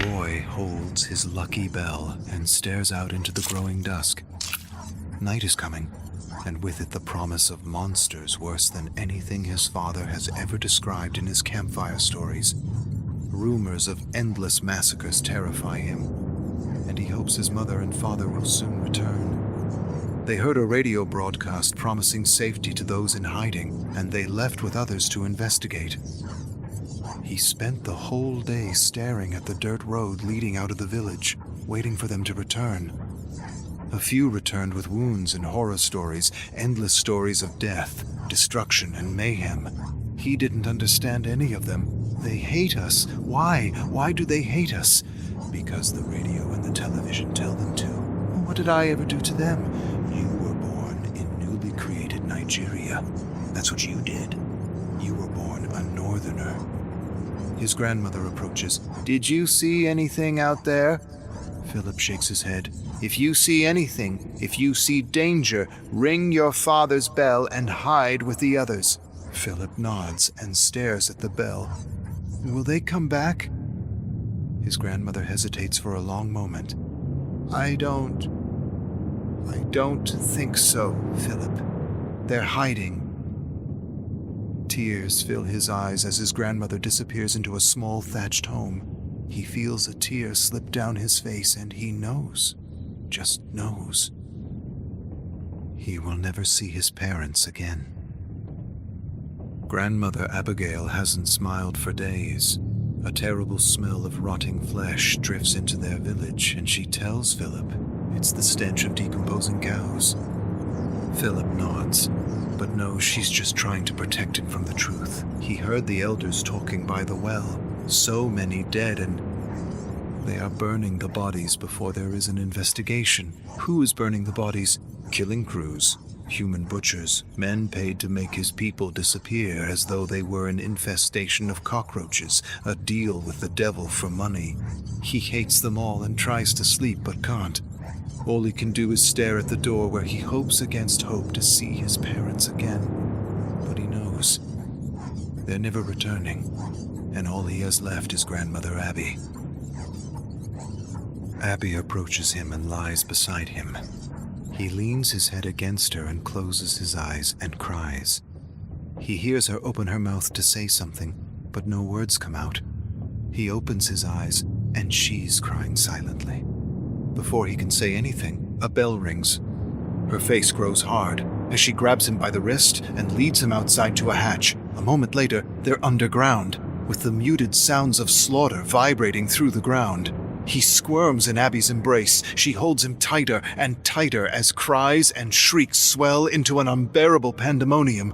boy holds his lucky bell and stares out into the growing dusk. Night is coming, and with it the promise of monsters worse than anything his father has ever described in his campfire stories. Rumors of endless massacres terrify him, and he hopes his mother and father will soon return. They heard a radio broadcast promising safety to those in hiding, and they left with others to investigate. He spent the whole day staring at the dirt road leading out of the village, waiting for them to return. A few returned with wounds and horror stories, endless stories of death, destruction, and mayhem. He didn't understand any of them. They hate us. Why? Why do they hate us? Because the radio and the television tell them to. What did I ever do to them? You were born in newly created Nigeria. That's what you did. You were born a northerner. His grandmother approaches. Did you see anything out there? Philip shakes his head. If you see anything, if you see danger, ring your father's bell and hide with the others. Philip nods and stares at the bell. Will they come back? His grandmother hesitates for a long moment. I don't think so, Philip. They're hiding. Tears fill his eyes as his grandmother disappears into a small thatched home. He feels a tear slip down his face and he knows, just knows. He will never see his parents again. Grandmother Abigail hasn't smiled for days. A terrible smell of rotting flesh drifts into their village, and she tells Philip it's the stench of decomposing cows. Philip nods, but knows she's just trying to protect him from the truth. He heard the elders talking by the well. So many dead, and they are burning the bodies before there is an investigation. Who is burning the bodies? Killing crews. Human butchers, men paid to make his people disappear as though they were an infestation of cockroaches, a deal with the devil for money. He hates them all and tries to sleep but can't. All he can do is stare at the door where he hopes against hope to see his parents again. But he knows they're never returning, and all he has left is grandmother Abby. Abby approaches him and lies beside him. He leans his head against her and closes his eyes and cries. He hears her open her mouth to say something, but no words come out. He opens his eyes, and she's crying silently. Before he can say anything, a bell rings. Her face grows hard as she grabs him by the wrist and leads him outside to a hatch. A moment later, they're underground, with the muted sounds of slaughter vibrating through the ground. He squirms in Abby's embrace. She holds him tighter and tighter as cries and shrieks swell into an unbearable pandemonium.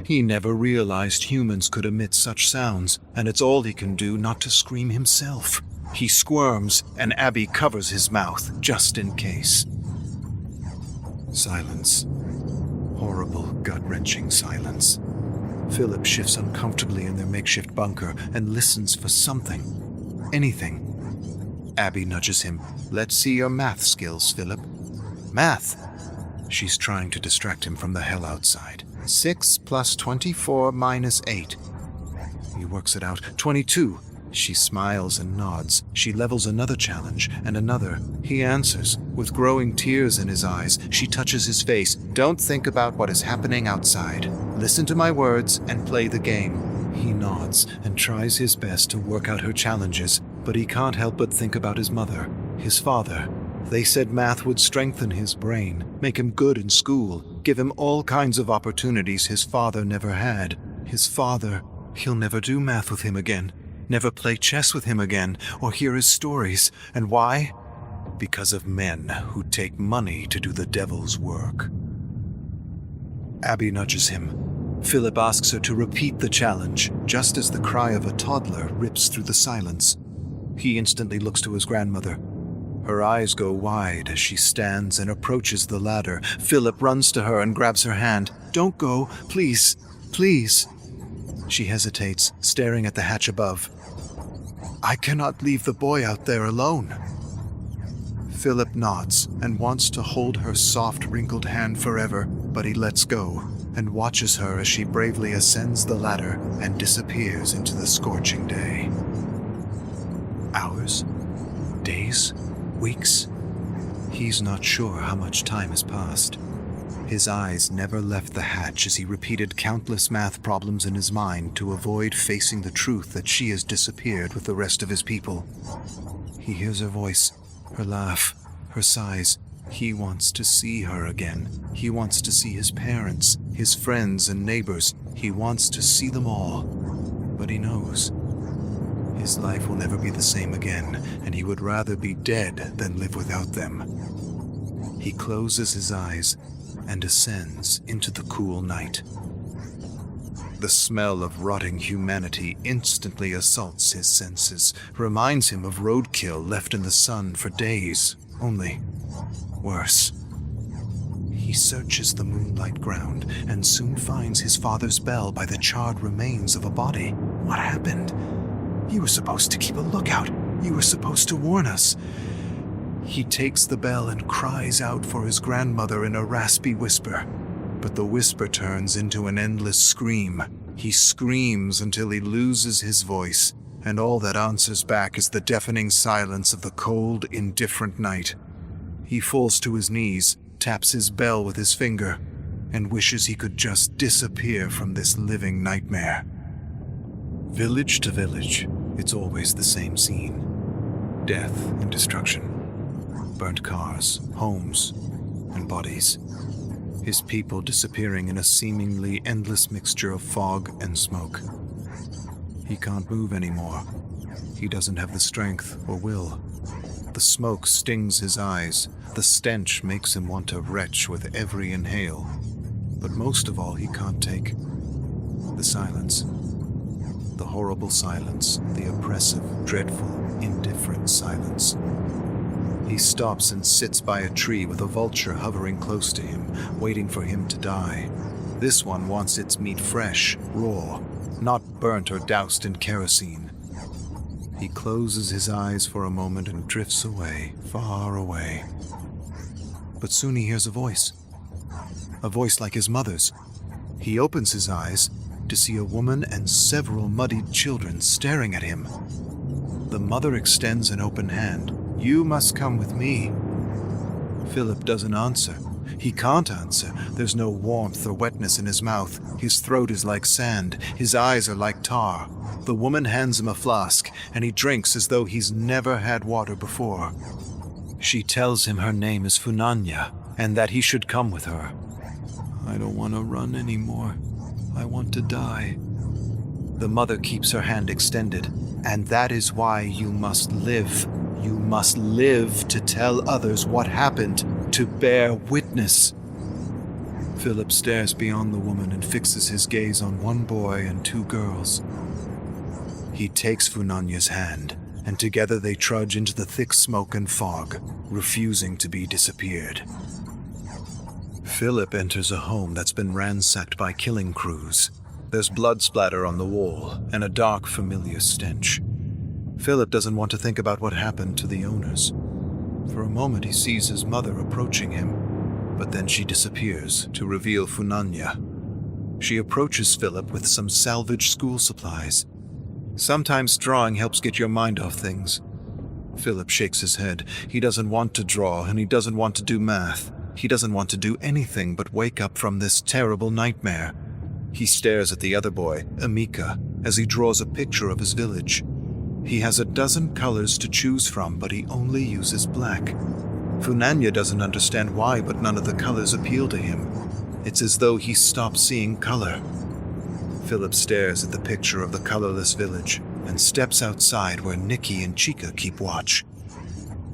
He never realized humans could emit such sounds, and it's all he can do not to scream himself. He squirms, and Abby covers his mouth, just in case. Silence. Horrible, gut-wrenching silence. Philip shifts uncomfortably in their makeshift bunker and listens for something. Anything. Abby nudges him. Let's see your math skills, Philip. Math? She's trying to distract him from the hell outside. 6 plus 24 minus 8. He works it out. 22. She smiles and nods. She levels another challenge and another. He answers. With growing tears in his eyes, she touches his face. Don't think about what is happening outside. Listen to my words and play the game. He nods and tries his best to work out her challenges, but he can't help but think about his mother, his father. They said math would strengthen his brain, make him good in school, give him all kinds of opportunities his father never had. His father, he'll never do math with him again, never play chess with him again, or hear his stories. And why? Because of men who take money to do the devil's work. Abby nudges him. Philip asks her to repeat the challenge, just as the cry of a toddler rips through the silence. He instantly looks to his grandmother. Her eyes go wide as she stands and approaches the ladder. Philip runs to her and grabs her hand. Don't go, please, please. She hesitates, staring at the hatch above. I cannot leave the boy out there alone. Philip nods and wants to hold her soft, wrinkled hand forever, but he lets go and watches her as she bravely ascends the ladder and disappears into the scorching day. Hours Days? Weeks? He's not sure how much time has passed. His eyes never left the hatch as he repeated countless math problems in his mind to avoid facing the truth that she has disappeared with the rest of his people. He hears her voice, her laugh, her sighs. He wants to see her again. He wants to see his parents, his friends and neighbors. He wants to see them all. But he knows his life will never be the same again, and he would rather be dead than live without them. He closes his eyes and descends into the cool night. The smell of rotting humanity instantly assaults his senses, reminds him of roadkill left in the sun for days, only worse. He searches the moonlight ground and soon finds his father's bell by the charred remains of a body. What happened? You were supposed to keep a lookout. You were supposed to warn us. He takes the bell and cries out for his grandmother in a raspy whisper. But the whisper turns into an endless scream. He screams until he loses his voice, and all that answers back is the deafening silence of the cold, indifferent night. He falls to his knees, taps his bell with his finger, and wishes he could just disappear from this living nightmare. Village to village, it's always the same scene. Death and destruction. Burnt cars, homes, and bodies. His people disappearing in a seemingly endless mixture of fog and smoke. He can't move anymore. He doesn't have the strength or will. The smoke stings his eyes. The stench makes him want to retch with every inhale. But most of all, he can't take the silence. The horrible silence, the oppressive, dreadful, indifferent silence. He stops and sits by a tree with a vulture hovering close to him, waiting for him to die. This one wants its meat fresh, raw, not burnt or doused in kerosene. He closes his eyes for a moment and drifts away, far away. But soon he hears a voice like his mother's. He opens his eyes to see a woman and several muddied children staring at him. The mother extends an open hand. "You must come with me." Philip doesn't answer. He can't answer. There's no warmth or wetness in his mouth. His throat is like sand. His eyes are like tar. The woman hands him a flask, and he drinks as though he's never had water before. She tells him her name is Funanya, and that he should come with her. "I don't want to run anymore. I want to die." The mother keeps her hand extended. "And that is why you must live. You must live to tell others what happened, to bear witness." Philip stares beyond the woman and fixes his gaze on one boy and two girls. He takes Funanya's hand, and together they trudge into the thick smoke and fog, refusing to be disappeared. Philip enters a home that's been ransacked by killing crews. There's blood splatter on the wall, and a dark, familiar stench. Philip doesn't want to think about what happened to the owners. For a moment he sees his mother approaching him, but then she disappears to reveal Funanya. She approaches Philip with some salvaged school supplies. Sometimes drawing helps get your mind off things. Philip shakes his head. He doesn't want to draw, and he doesn't want to do math. He doesn't want to do anything but wake up from this terrible nightmare. He stares at the other boy, Amika, as he draws a picture of his village. He has a dozen colors to choose from, but he only uses black. Funanya doesn't understand why, but none of the colors appeal to him. It's as though he stopped seeing color. Philip stares at the picture of the colorless village and steps outside where Nikki and Chica keep watch.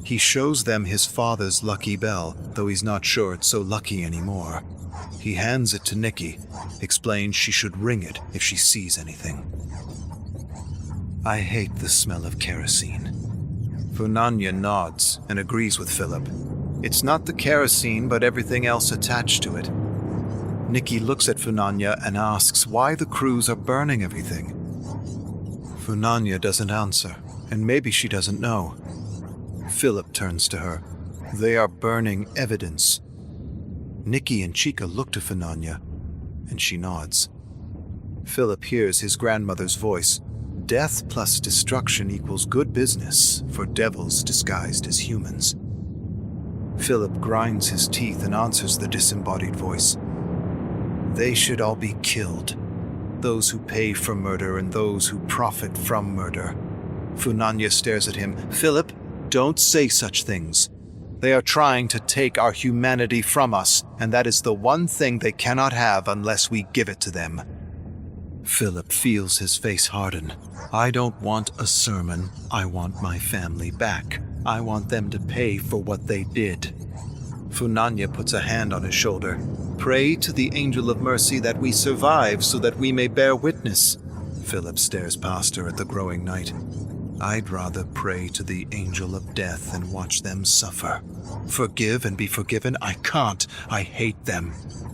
He shows them his father's lucky bell, though he's not sure it's so lucky anymore. He hands it to Nikki, explains she should ring it if she sees anything. "I hate the smell of kerosene." Funanya nods and agrees with Philip. It's not the kerosene, but everything else attached to it. Nikki looks at Funanya and asks why the crews are burning everything. Funanya doesn't answer, and maybe she doesn't know. Philip turns to her. They are burning evidence. Nikki and Chica look to Funanya, and she nods. Philip hears his grandmother's voice. Death plus destruction equals good business for devils disguised as humans. Philip grinds his teeth and answers the disembodied voice. They should all be killed. Those who pay for murder and those who profit from murder. Funanya stares at him. Philip, don't say such things. They are trying to take our humanity from us, and that is the one thing they cannot have unless we give it to them. Philip feels his face harden. I don't want a sermon. I want my family back. I want them to pay for what they did. Funanya puts a hand on his shoulder. Pray to the angel of mercy that we survive so that we may bear witness. Philip stares past her at the growing night. I'd rather pray to the angel of death and watch them suffer. Forgive and be forgiven? I can't. I hate them.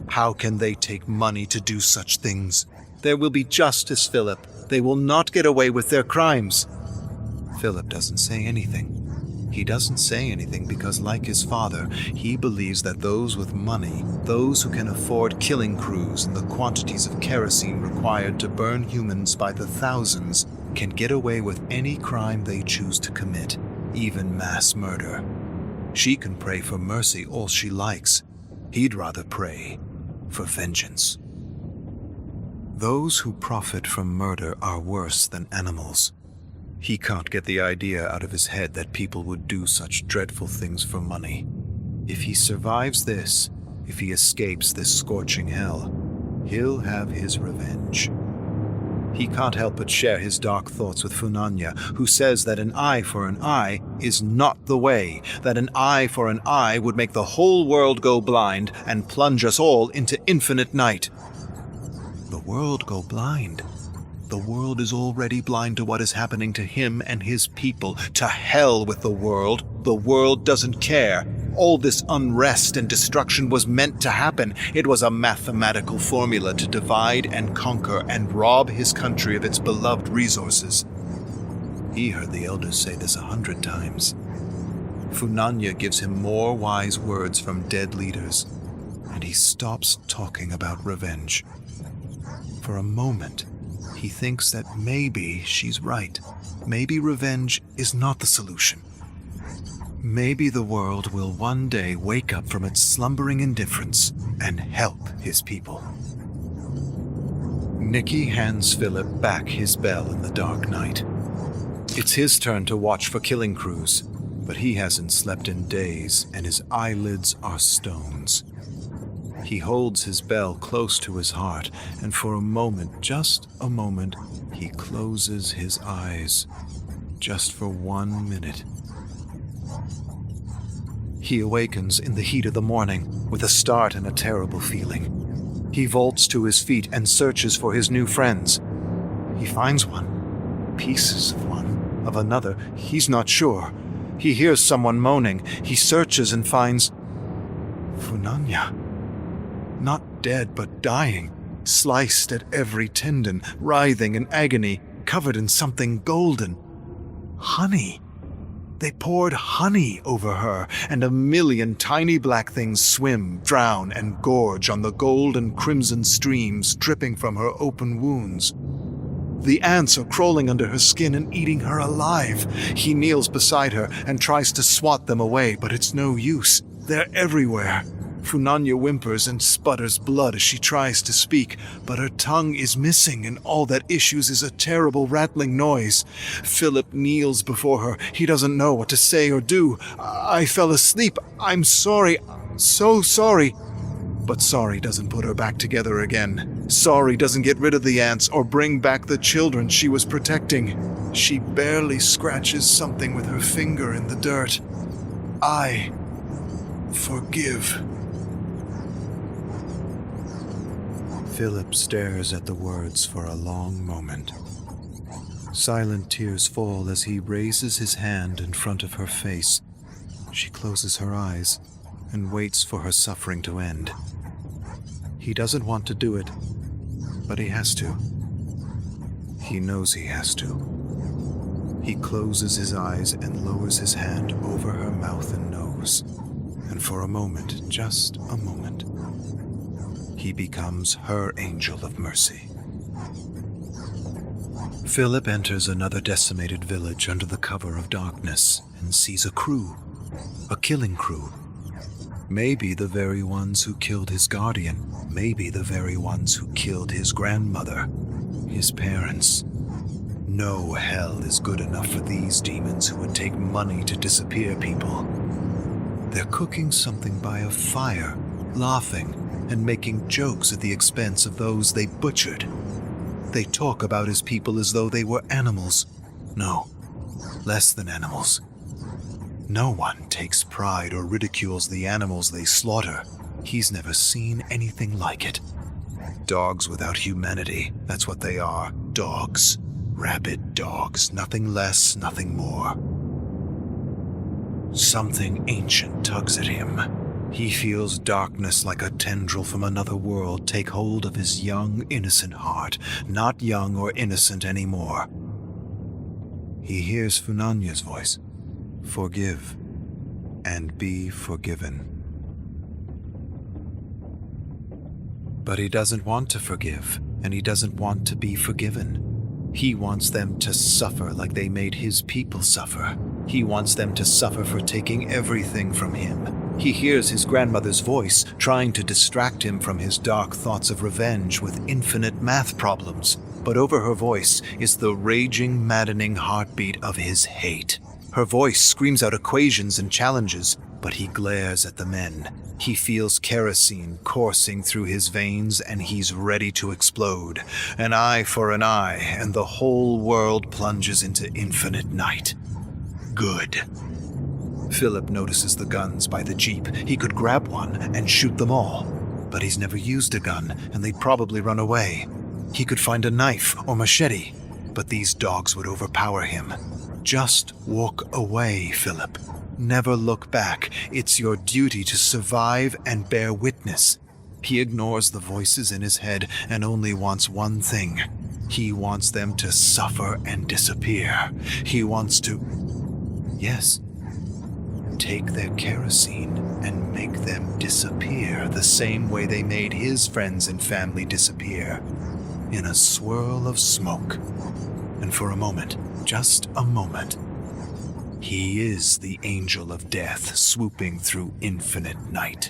How can they take money to do such things? There will be justice, Philip. They will not get away with their crimes. Philip doesn't say anything. He doesn't say anything because, like his father, he believes that those with money, those who can afford killing crews and the quantities of kerosene required to burn humans by the thousands, can get away with any crime they choose to commit, even mass murder. She can pray for mercy all she likes. He'd rather pray for vengeance. Those who profit from murder are worse than animals. He can't get the idea out of his head that people would do such dreadful things for money. If he survives this, if he escapes this scorching hell, he'll have his revenge. He can't help but share his dark thoughts with Funanya, who says that an eye for an eye is not the way, that an eye for an eye would make the whole world go blind and plunge us all into infinite night. The world go blind? The world is already blind to what is happening to him and his people. To hell with the world. The world doesn't care. All this unrest and destruction was meant to happen. It was a mathematical formula to divide and conquer and rob his country of its beloved resources. He heard the elders say this 100 times. Funanya gives him more wise words from dead leaders, and he stops talking about revenge. For a moment, he thinks that maybe she's right. Maybe revenge is not the solution. Maybe the world will one day wake up from its slumbering indifference and help his people. Nicky hands Philip back his bell in the dark night. It's his turn to watch for killing crews, but he hasn't slept in days and his eyelids are stones. He holds his bell close to his heart, and for a moment, just a moment, he closes his eyes. Just for 1 minute. He awakens in the heat of the morning, with a start and a terrible feeling. He vaults to his feet and searches for his new friends. He finds one. Pieces of one. Of another. He's not sure. He hears someone moaning. He searches and finds Funanya. Not dead, but dying, sliced at every tendon, writhing in agony, covered in something golden. Honey. They poured honey over her, and a million tiny black things swim, drown, and gorge on the gold and crimson streams dripping from her open wounds. The ants are crawling under her skin and eating her alive. He kneels beside her and tries to swat them away, but it's no use. They're everywhere. Funanya whimpers and sputters blood as she tries to speak, but her tongue is missing and all that issues is a terrible rattling noise. Philip kneels before her. He doesn't know what to say or do. I fell asleep. I'm sorry. So sorry. But sorry doesn't put her back together again. Sorry doesn't get rid of the ants or bring back the children she was protecting. She barely scratches something with her finger in the dirt. I forgive. Philip stares at the words for a long moment. Silent tears fall as he raises his hand in front of her face. She closes her eyes and waits for her suffering to end. He doesn't want to do it, but he has to. He knows he has to. He closes his eyes and lowers his hand over her mouth and nose. And for a moment, just a moment, he becomes her angel of mercy. Philip enters another decimated village under the cover of darkness and sees a crew. A killing crew. Maybe the very ones who killed his guardian. Maybe the very ones who killed his grandmother. His parents. No hell is good enough for these demons who would take money to disappear people. They're cooking something by a fire, laughing and making jokes at the expense of those they butchered. They talk about his people as though they were animals. No, less than animals. No one takes pride or ridicules the animals they slaughter. He's never seen anything like it. Dogs without humanity, that's what they are. Dogs. Rabid dogs, nothing less, nothing more. Something ancient tugs at him. He feels darkness like a tendril from another world take hold of his young, innocent heart, not young or innocent anymore. He hears Funanya's voice. Forgive and be forgiven. But he doesn't want to forgive, and he doesn't want to be forgiven. He wants them to suffer like they made his people suffer. He wants them to suffer for taking everything from him. He hears his grandmother's voice, trying to distract him from his dark thoughts of revenge with infinite math problems. But over her voice is the raging, maddening heartbeat of his hate. Her voice screams out equations and challenges, but he glares at the men. He feels kerosene coursing through his veins, and he's ready to explode. An eye for an eye, and the whole world plunges into infinite night. Good. Philip notices the guns by the jeep. He could grab one and shoot them all. But he's never used a gun, and they'd probably run away. He could find a knife or machete, but these dogs would overpower him. Just walk away, Philip. Never look back. It's your duty to survive and bear witness. He ignores the voices in his head and only wants one thing. He wants them to suffer and disappear. He wants to... Yes. Take their kerosene and make them disappear the same way they made his friends and family disappear. In a swirl of smoke. And for a moment, just a moment, he is the angel of death swooping through infinite night.